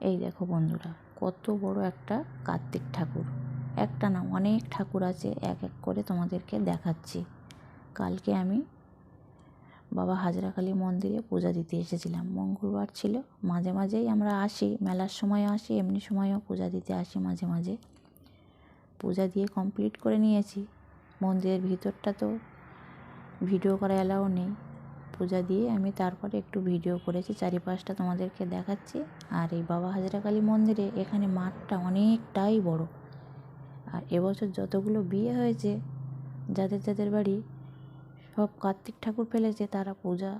এই দেখো বন্ধুরা, কত বড় একটা কার্তিক ঠাকুর। একটা না, অনেক ঠাকুর আছে, এক এক করে তোমাদেরকে দেখাচ্ছি। কালকে আমি বাবা হাজরাকালী মন্দিরে পূজা দিতে এসেছিলাম। মঙ্গলবার ছিল। মাঝে মাঝেই আমরা আসি, মেলার সময়ও আসি, এমনি সময়ও পূজা দিতে আসি মাঝে মাঝে। পূজা দিয়ে কমপ্লিট করে নিয়েছি। মন্দিরের ভিতরটা তো ভিডিও করা এলাও নেই। পূজা দিয়ে আমি তারপরে একটু ভিডিও করেছি, চারিপাশটা তোমাদেরকে দেখাচ্ছি। আর এই বাবা হাজরাকালী মন্দিরে এখানে মাঠটা অনেকটাই বড়। আর এবছর যতগুলো বিয়ে হয়েছে, যাদের যাদের বাড়ি সব কার্তিক ঠাকুর ফেলেছে, তারা পূজা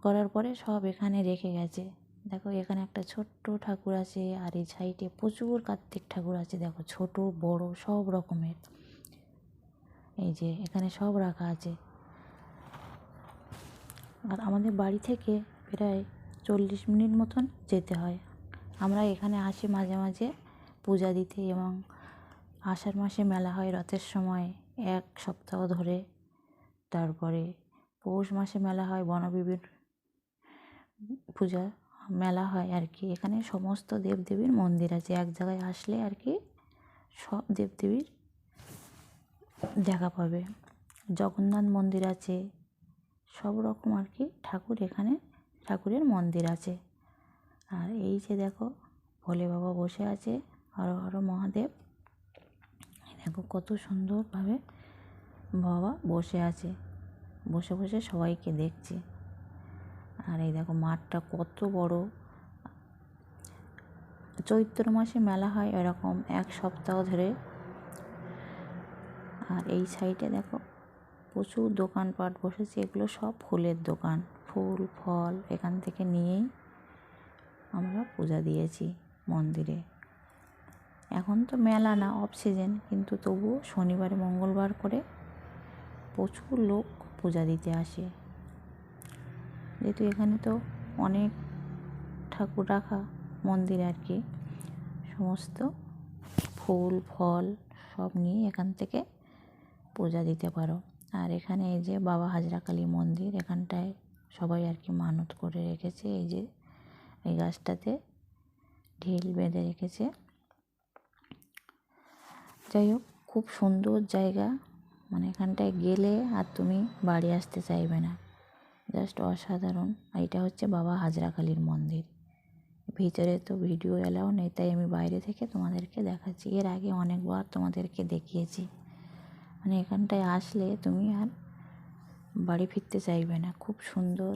করার পরে সব এখানে রেখে গেছে। দেখো এখানে একটা ছোট্ট ঠাকুর আছে, আর এই সাইডে প্রচুর কার্তিক ঠাকুর আছে। দেখো ছোট বড় সব রকমের, এই যে এখানে সব রাখা আছে। আর আমাদের বাড়ি থেকে প্রায় 40 মিনিট মতন যেতে হয়। আমরা এখানে আসি মাঝে মাঝে পূজা দিতে, এবং আষাঢ় মাসে মেলা হয় রথের সময় 1 সপ্তাহ ধরে। তারপরে পৌষ মাসে মেলা হয়, বনবিবির পূজা মেলা হয় আর কি। এখানে সমস্ত দেবদেবীর মন্দির আছে, এক জায়গায় আসলে আর কি সব দেবদেবীর দেখা পাবে। জগন্নাথ মন্দির আছে, সব রকম আর কি ঠাকুর এখানে, ঠাকুরের মন্দির আছে। আর এই যে দেখো ভোলে বাবা বসে আছে, হর হর মহাদেব। দেখো কত সুন্দরভাবে বাবা বসে আছে, বসে বসে সবাইকে দেখছে। আর এই দেখো মাঠটা কত বড়। চৈত্র মাসে মেলা হয় এরকম 1 সপ্তাহ ধরে। আর এই সাইডে দেখো প্রচুর দোকানপাট বসেছে, এগুলো সব ফুলের দোকান। ফুল ফল এখান থেকে নিয়েই আমরা পূজা দিয়েছি মন্দিরে। এখন তো মেলা না, অফ সিজন, কিন্তু তবুও শনিবারে মঙ্গলবার করে প্রচুর লোক পূজা দিতে আসে। যেহেতু এখানে তো অনেক ঠাকুর রাখা মন্দির আর কি, সমস্ত ফুল ফল সব নিয়ে এখান থেকে পূজা দিতে পারো। আর এখানে এই যে বাবা হাজরাকালী মন্দির, এখানটায় সবাই আর কি মানত করে রেখেছে। এই যে এই গাছটাতে ঢিল বেঁধে রেখেছে। যাই হোক, খুব সুন্দর জায়গা, মানে এখানটায় গেলে আর তুমি বাড়ি আসতে চাইবে না, জাস্ট অসাধারণ। এইটা হচ্ছে বাবা হাজরাকালীর মন্দির। ভিতরে তো ভিডিও এলাও নেই, তাই আমি বাইরে থেকে তোমাদেরকে দেখাচ্ছি। এর আগে অনেকবার তোমাদেরকে দেখিয়েছি। মানে এখানটায় আসলে তুমি আর বাড়ি ফিরতে চাইবে না, খুব সুন্দর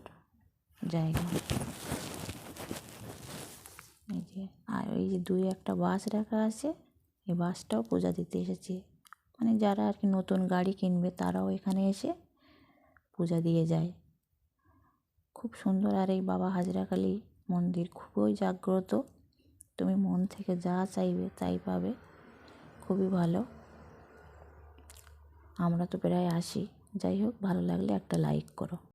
জায়গা। এই যে আর ওই যে 2-1টা বাস রাখা আছে, এই বাসটাও পূজা দিতে এসেছে। মানে যারা আর কি নতুন গাড়ি কিনবে, তারাও এখানে এসে পূজা দিয়ে যায়। খুব সুন্দর। আর এই বাবা হাজরাকালী মন্দির খুবই জাগ্রত, তুমি মন থেকে যা চাইবে তাই পাবে, খুবই ভালো। আমরা তো প্রায় আসি। যাই হোক, ভালো লাগলে একটা লাইক করো।